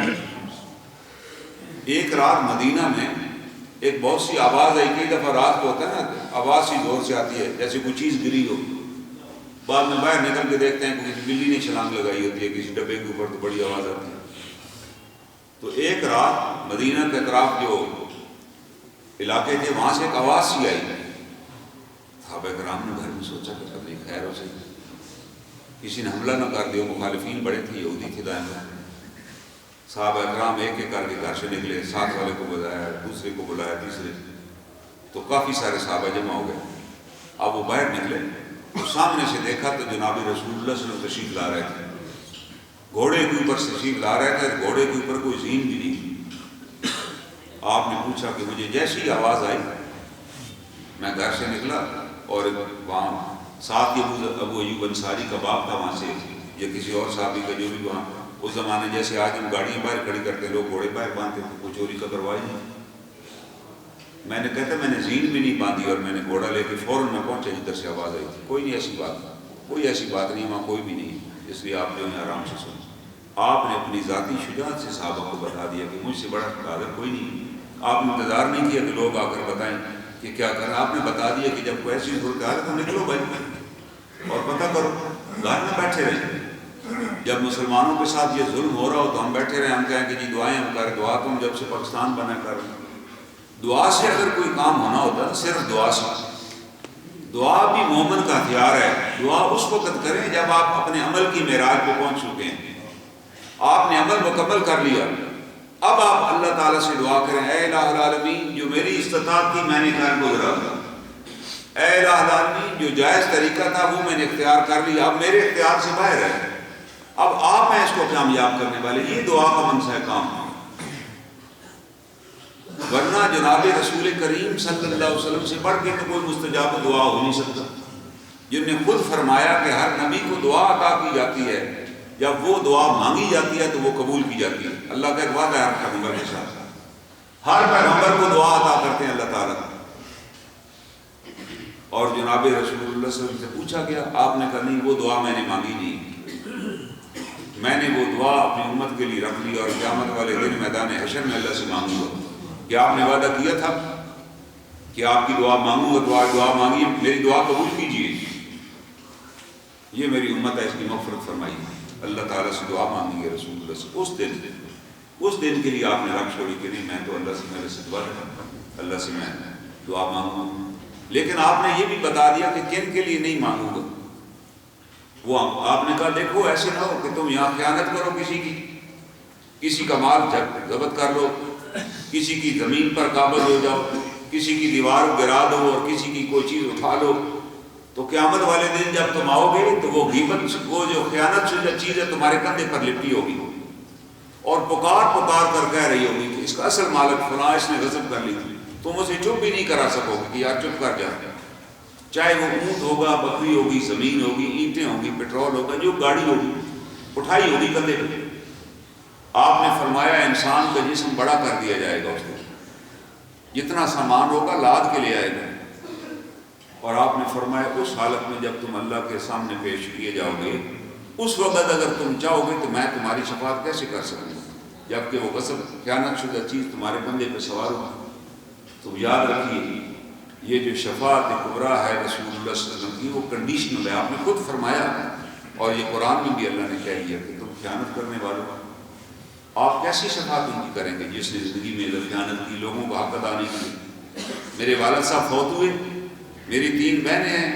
ایک رات مدینہ میں ایک بہت سی آواز آئی، کئی دفعہ رات کو ہوتا ہے نا آواز سی زور سے آتی ہے جیسے کوئی چیز گری ہو، بعد میں باہر نکل کے دیکھتے ہیں کہ کسی بلی نے چھلانگ لگائی ہوتی ہے کسی ڈبے کے اوپر، تو بڑی آواز آتی ہے۔ تو ایک رات مدینہ کے اطراف جو علاقے تھے وہاں سے ایک آواز سی آئی، صحابہ کرام نے گھر میں سوچا کہ پتہ نہیں خیر ہو سکتی، کسی نے حملہ نہ کر دیا، مخالفین بڑے تھے، یہودی تھے دائیں بائیں۔ صحابہ کرام ایک ایک کر کے گھر سے نکلے، ساتھ والے کو بلایا، دوسرے کو بلایا، تیسرے، تو کافی سارے صحابہ جمع ہو گئے۔ اب وہ باہر نکلے تو سامنے سے دیکھا تو جناب رسول اللہ صلی اللہ علیہ وسلم تشریف لا رہے تھے، گھوڑے کے اوپر تشریف لا رہے تھے، گھوڑے کے اوپر کوئی زین بھی نہیں تھی۔ آپ نے پوچھا کہ مجھے جیسی آواز آئی میں گھر سے نکلا، اور وہاں ساتھ ہی ابو ایوب انصاری کا باپ تھا، وہاں سے یا کسی اور صحابی کا جو بھی وہاں، اس زمانے جیسے آج ہم گاڑیاں باہر کھڑی کرتے ہیں، لوگ گھوڑے باہر باندھتے تھے، کوئی چوری کا کروائی نہیں۔ میں نے کہتا میں نے زین بھی نہیں باندھی اور میں نے گھوڑا لے کے فوراً میں پہنچا جدھر سے آواز آئی تھی۔ کوئی نہیں ایسی بات، کوئی ایسی بات نہیں، وہاں کوئی بھی نہیں، اس لیے آپ جو ہے آرام سے سنیں۔ آپ نے اپنی ذاتی شجاعت سے صحابہ کو بتا دیا کہ مجھ سے بڑا قادر کوئی نہیں۔ آپ نے انتظار نہیں کیا کہ لوگ آ کر بتائیں کہ کیا کریں، آپ نے بتا دیا کہ جب کوئی ایسی صورتحال ہے تو نکلو بھائی اور پتہ کرو، گھر میں بیٹھے رہیں۔ جب مسلمانوں کے ساتھ یہ ظلم ہو رہا ہو تو ہم بیٹھے رہیں، ہم کہیں کہ جی دعائیں ہم کریں، دعا تو ہم جب سے پاکستان بنا کر رہے ہیں۔ دعا سے اگر کوئی کام ہونا ہوتا تو صرف دعا سے، دعا بھی مومن کا ہتھیار ہے۔ دعا اس وقت کریں جب آپ اپنے عمل کی معراج پہ پہنچ چکے ہیں، آپ نے عمل مکمل کر لیا، اب آپ اللہ تعالیٰ سے دعا کریں، اے الہ العالمین جو میری استطاعت تھی میں نے کر گزرا، اے الہ العالمین جو جائز طریقہ تھا وہ میں نے اختیار کر لیا، اب میرے اختیار سے باہر ہے، اب آپ ہیں اس کو کامیاب کرنے والے۔ یہ دعا کا منصہ کام ہے۔ ورنہ جناب رسول کریم صلی اللہ علیہ وسلم سے بڑھ کے تو کوئی مستجاب دعا ہو نہیں سکتا، جن نے خود فرمایا کہ ہر نبی کو دعا عطا کی جاتی ہے، جب وہ دعا مانگی جاتی ہے تو وہ قبول کی جاتی ہے۔ اللہ کا ایک وعدہ ہے ہر پیغمبر کے ساتھ، ہر پیغمبر کو دعا عطا کرتے ہیں اللہ تعالیٰ۔ اور جناب رسول اللہ صلی اللہ علیہ وسلم سے پوچھا گیا، آپ نے کہا نہیں وہ دعا میں نے مانگی نہیں، میں نے وہ دعا اپنی امت کے لیے رکھ لی اور قیامت والے دن میدان حشر میں اللہ سے مانگوں گا۔ کیا آپ نے وعدہ کیا تھا کہ آپ کی دعا مانگوں گا، دعا مانگی، میری دعا قبول کیجیے، یہ میری امت ہے، اس کی مغفرت فرمائی۔ اللہ تعالیٰ سے دعا مانگیں گے رسول اللہ سے، اس دن کے لیے آپ نے رکھ چھوڑی کہ نہیں میں تو اللہ سے میرے سے دعا ہے، اللہ سے میں دعا مانگوں گا۔ لیکن آپ نے یہ بھی بتا دیا کہ کن کے لیے نہیں مانگوں گا۔ وہ آپ نے کہا دیکھو ایسے نہ ہو کہ تم یہاں خیانت کرو کسی کا مال ضبط کر لو، کسی کی زمین پر قابض ہو جاؤ، کسی کی دیوار گرا دو اور کسی کی کوئی چیز اٹھا لو، تو قیامت والے دن جب تم آؤ گے تو وہ غیبت، وہ جو خیانت سے جو چیز ہے تمہارے کندھے پر لپٹی ہوگی اور پکار کر کہہ رہی ہوگی کہ اس کا اصل مالک فلاں اس نے غصب کر لی تھی، تم اسے چپ بھی نہیں کرا سکو گے کہ یار چپ کر جا، چاہے وہ اونٹ ہوگا، بکری ہوگی، زمین ہوگی، اینٹیں ہوگی، پیٹرول ہوگا، جو گاڑی ہوگی اٹھائی ہوگی کندھے پہ۔ آپ نے فرمایا انسان کا جسم بڑا کر دیا جائے گا، اس کو جتنا سامان ہوگا لاد کے لے آئے گا، اور آپ نے فرمایا اس حالت میں جب تم اللہ کے سامنے پیش کیے جاؤ گے، اس وقت اگر تم چاہو گے تو میں تمہاری شفاعت کیسے کر سکوں گا جبکہ وہ غصب خیانت شدہ چیز تمہارے کندھے پہ سوار ہوا۔ تو یاد رکھیے یہ جو شفاعت کبریٰ ہے رسول اللہ صلی اللہ علیہ وسلم کی، وہ کنڈیشنل ہے، آپ نے خود فرمایا، اور یہ قرآن میں بھی اللہ نے کہہ دیا کہ تم خیانت کرنے والوں آپ کیسی شفاعت ان کی کریں گے جس نے زندگی میں خیانت کی، لوگوں کو حق ادا نہیں کی۔ میرے والد صاحب فوت ہوئے، میری 3 بہنیں ہیں،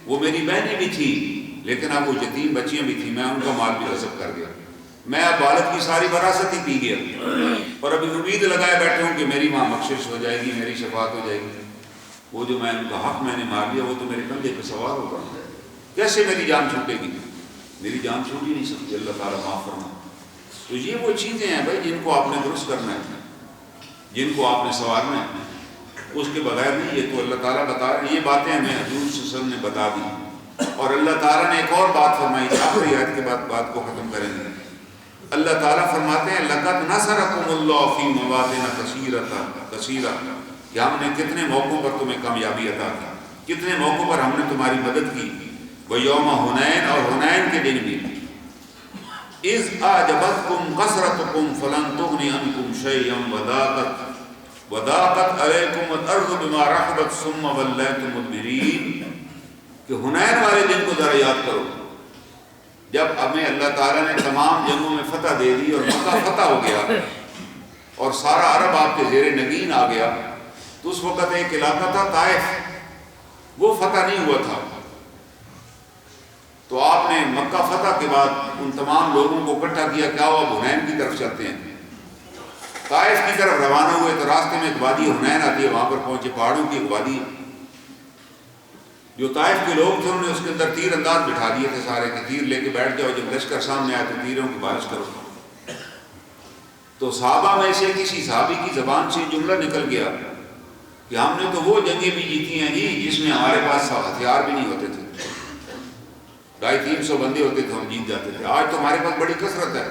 وہ میری بہنیں بھی تھیں لیکن اب وہ یتیم بچیاں بھی تھیں، میں ان کا مال بھی غصب کر گیا، میں اب والد کی ساری وراثت ہی پی گیا اور ابھی امید لگائے بیٹھے ہوں کہ میری ماں بخشش ہو جائے گی، میری شفاعت ہو جائے گی۔ وہ جو میں ان کا حق میں نے مار لیا وہ تو میرے کندھے پہ سوار ہوگا۔ کیسے میری جان چھوٹے گی؟ میری جان چھوٹ ہی نہیں سکتی، اللہ تعالیٰ معاف فرما۔ تو یہ وہ چیزیں ہیں بھائی جن کو آپ نے درست کرنا ہے، جن کو آپ نے سنوارنا ہے، اس کے بغیر نہیں۔ یہ تو اللہ تعالیٰ بتا رہے ہیں، یہ باتیں ہمیں حضور صلی اللہ علیہ وسلم نے بتا دی۔ اور اللہ تعالیٰ نے ایک اور بات فرمائی، آخری آیت کے بعد بات کو ختم کریں گے۔ اللہ تعالیٰ فرماتے ہیں لَقَدْ نَصَرَكُمُ اللَّهُ فِي مَوَاطِنَ كَثِيرَةٍ، کہ ہم نے کتنے موقعوں پر تمہیں کامیابی عطا کی، کتنے موقعوں پر ہم نے تمہاری مدد کی۔ وَيَوْمَ حُنَيْنٍ، اور حنین کے دن بھی، اِذْ أَعْجَبَتْكُمْ كَثْرَتُكُمْ فَلَمْ تُغْنِ عَنْكُمْ شَيْئًا وَضَاقَتْ عَلَيْكُمُ الْأَرْضُ بِمَا رَحُبَتْ ثُمَّ وَلَّيْتُمْ مُدْبِرِينَ، کہ حنین والے دن کو ذرا یاد کرو، جب ہمیں اللہ تعالیٰ نے تمام جنگوں میں فتح دے دی اور مکہ فتح ہو گیا اور سارا عرب آپ کے زیر نگین آ گیا، تو اس وقت ایک علاقہ تھا طائف، وہ فتح نہیں ہوا تھا۔ تو آپ نے مکہ فتح کے بعد ان تمام لوگوں کو اکٹھا کیا، کیا وہ اب حنین کی طرف چلتے ہیں۔ طائف کی طرف روانہ ہوئے تو راستے میں ایک وادی حنین آتی ہے، وہاں پر پہنچے، پہاڑوں کی ایک وادی۔ جو طائف کے لوگ تھے انہوں نے اس کے اندر تیر انداز بٹھا دیے تھے سارے، کہ تیر لے کے بیٹھ جاؤ، جب لشکر سامنے آئے تو تیروں کی بارش کرو۔ تو صحابہ میں سے کسی صحابی کی زبان سے جملہ نکل گیا کہ ہم نے تو وہ جنگیں بھی جیتی ہیں جی جس میں ہمارے پاس ہتھیار بھی نہیں ہوتے تھے، 250-300 بندے ہوتے تھے، ہم جیت جاتے تھے۔ آج تو ہمارے پاس بڑی کثرت ہے،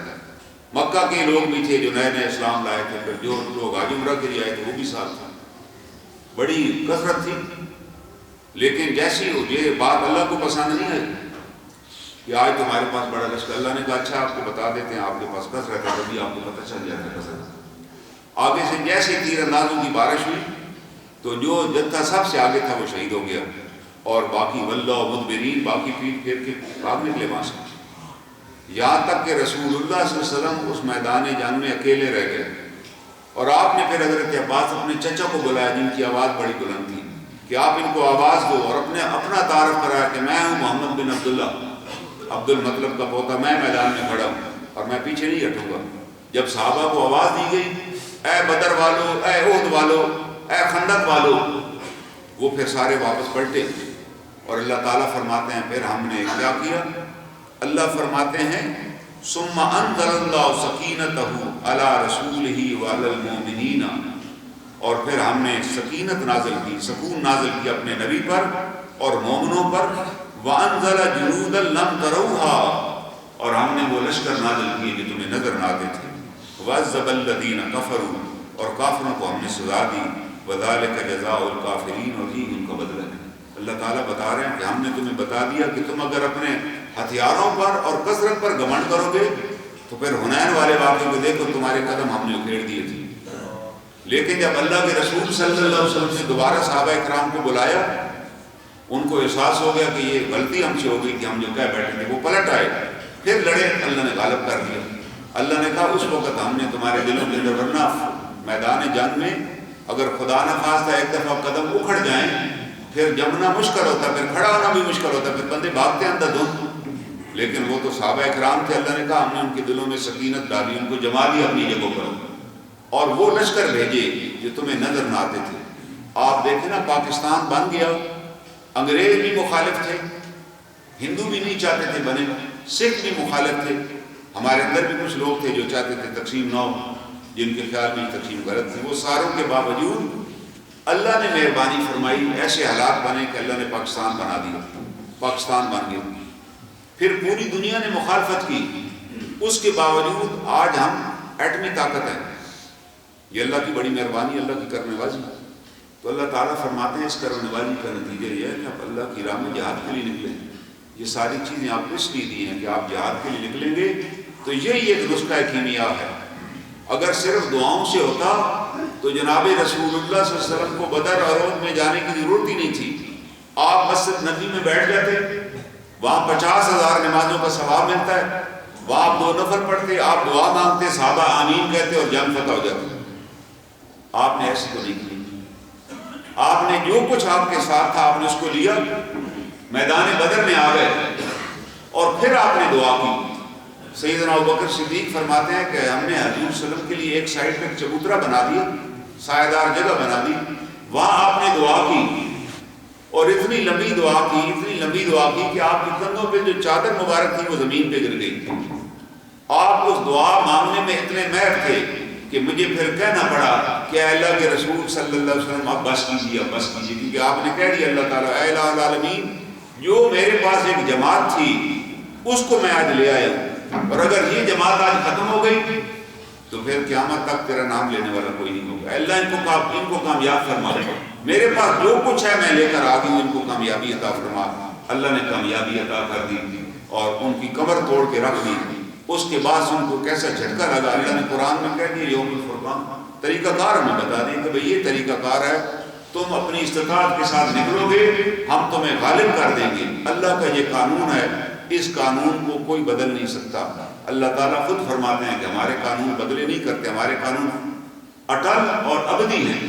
مکہ کے لوگ بھی تھے جو نئے نئے اسلام لائے تھے، پھر جو لوگ حج عمرہ کے لیے آئے تھے وہ بھی ساتھ تھے، بڑی کثرت تھی۔ لیکن جیسی یہ بات اللہ کو پسند نہیں آئی کہ آج تمہارے پاس بڑا لشکر۔ اللہ نے کہا اچھا آپ کو بتا دیتے ہیں، آپ کے پاس کثرت ہے، تبھی آپ کو پتہ چل جاتا ہے کثرت۔ آگے سے جیسے تیر اندازوں کی بارش ہوئی تو جو جتھا سب سے آگے تھا وہ شہید ہو گیا، اور باقی واللہ مدبرین، باقی پیٹ پھیر کے بھاگ نکلے وہاں سے، یہاں تک کہ رسول اللہ صلی اللہ علیہ وسلم اس میدان جنگ میں اکیلے رہ گئے۔ اور آپ نے پھر حضرت عباس اپنے چچا کو بلایا جن کی آواز بڑی بلند تھی کہ آپ ان کو آواز دو، اور اپنا تعارف کرایا کہ میں ہوں محمد بن عبداللہ، عبد المطلب کا پوتا، میں میدان میں کھڑا ہوں اور میں پیچھے نہیں ہٹوں گا۔ جب صحابہ کو آواز دی گئی اے بدر والو، اے احد والو، اے خندق والو، وہ پھر سارے واپس پلٹے۔ اور اللہ تعالیٰ فرماتے ہیں پھر ہم نے کیا کیا؟ اللہ فرماتے ہیں ثم انزل اللہ سکینتہ علی رسولہ وعلی المؤمنین، اور پھر ہم نے سکینت نازل کی، سکون نازل کی اپنے نبی پر اور مومنوں پر۔ وانزل جنودا لم تروہا، اور ہم نے وہ لشکر نازل کیے جو تمہیں نظر نہ آتے تھے۔ وعذب الذین کفروا، اور کافروں کو ہم نے سزا دی۔ وذالک جزاء الکافرین، اور یہی ان کا بدلہ ہے۔ اللہ تعالیٰ بتا رہے ہیں کہ ہم نے تمہیں بتا دیا کہ تم اگر اپنے ہتھیاروں پر اور کثرت پر گھمنڈ کرو گے تو پھر حنین والے واقعے کو دیکھو، تمہارے قدم ہم نے اکھیڑ دیے تھے۔ لیکن جب اللہ کے رسول صلی اللہ علیہ وسلم نے دوبارہ صحابہ اکرام کو بلایا، ان کو احساس ہو گیا کہ یہ غلطی ہم سے ہو گئی کہ ہم جو کہہ بیٹھے تھے، وہ پلٹ آئے، پھر لڑے، اللہ نے غالب کر دیا۔ اللہ نے کہا اس وقت ہم نے تمہارے دلوں کے اندر، ورنہ میدان جنگ میں اگر خدا نخواستہ ایک دفعہ قدم اکھڑ جائیں پھر جمنا مشکل ہوتا ہے، پھر کھڑا ہونا بھی مشکل ہوتا ہے، پھر بندے بھاگتے ہیں اندر دھند۔ لیکن وہ تو صحابہ اکرام تھے، اللہ نے کہا ہم نے ان کے دلوں میں سکینت ڈالی، ان کو جما دیا اپنی جگہوں پر، اور وہ لشکر بھیجے جو تمہیں نظر نہ آتے تھے۔ آپ دیکھیں نا پاکستان بن گیا، انگریز بھی مخالف تھے، ہندو بھی نہیں چاہتے تھے بنے، سکھ بھی مخالف تھے، ہمارے اندر بھی کچھ لوگ تھے جو چاہتے تھے تقسیم نہ ہو، جن کے خیال میں تقسیم غلط تھی۔ وہ ساروں کے باوجود اللہ نے مہربانی فرمائی، ایسے حالات بنے کہ اللہ نے پاکستان بنا دیا، پاکستان بن گیا۔ پھر پوری دنیا نے مخالفت کی، اس کے باوجود آج ہم ایٹمی طاقت ہیں۔ یہ اللہ کی بڑی مہربانی، اللہ کی کرنے بازی۔ تو اللہ تعالیٰ فرماتے ہیں اس کرنے بازی کا نتیجہ یہ ہے کہ آپ اللہ کی راہ میں جہاد کے لیے نکلیں۔ یہ ساری چیزیں آپ کو اس لیے دی ہیں کہ آپ جہاد کے لیے نکلیں گے تو یہی ایک نسخہ کیمیا ہے۔ اگر صرف دعاؤں سے ہوتا تو جناب رسول اللہ صلی اللہ علیہ وسلم کو بدر اور احد میں جانے کی ضرورت ہی نہیں تھی۔ آپ مسجد نبی میں بیٹھ جاتے، وہاں 50,000 نمازوں کا ثواب ملتا ہے، وہاں آپ 2 نفل پڑھتے، آپ دعا مانگتے، صحابہ آمین کہتے اور جنگ فتح ہو جاتی۔ آپ نے ایسی تو نہیں کی، آپ نے جو کچھ آپ کے ساتھ تھا آپ نے اس کو لیا، میدان بدر میں آ گئے اور پھر آپ نے دعا کی۔ سیدنا ابوبکر صدیق فرماتے ہیں کہ ہم نے حضور صلی اللہ علیہ وسلم کے لیے ایک سائڈ پہ چبوترا بنا دیا، سایہ دار جگہ بنا دی، وہاں آپ نے دعا کی اور اتنی لمبی دعا کی، اتنی لمبی دعا کی کہ آپ کے کندھوں پہ جو چادر مبارک تھی وہ زمین پہ گر گئی تھی. آپ اس دعا مانگنے میں اتنے مہر تھے کہ مجھے پھر کہنا پڑا کہ اے اللہ کے رسول صلی اللہ علیہ وسلم اب بس کیجیے کیونکہ آپ نے کہہ دیا اللہ تعالیٰ اے الہ العالمین جو میرے پاس ایک جماعت تھی اس کو میں آج لے آیا ہوں، اور اگر یہ جماعت آج ختم ہو گئی تو پھر قیامت تک تیرا نام لینے والا کوئی نہیں ہوگا. اے اللہ ان کو کامیاب فرما، میرے پاس جو کچھ ہے میں لے کر آ گئی ہوں، ان کو کامیابی عطا فرما. اللہ نے کامیابی عطا کر دی اور ان کی کمر توڑ کے رکھ دی. اس کے بعد ان کو کیسا جھٹکا لگا. اللہ نے قرآن میں کہہ دیا یوم الفرقان، طریقہ کار ہمیں بتا دیں کہ بھئی یہ طریقہ کار ہے، تم اپنی استطاعت کے ساتھ نکلو گے ہم تمہیں غالب کر دیں گے. اللہ کا یہ قانون ہے، اس قانون کو کوئی بدل نہیں سکتا. اللہ تعالیٰ خود فرماتے ہیں کہ ہمارے قانون بدلے نہیں کرتے، ہمارے قانون اٹل اور ابدی ہیں.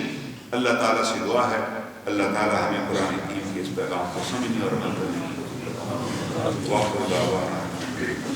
اللہ تعالیٰ سے دعا ہے اللہ تعالیٰ ہمیں قرآن کریم کے اس پیغام کو سمجھنے اور عمل کرنے کی توفیق عطا فرمائے.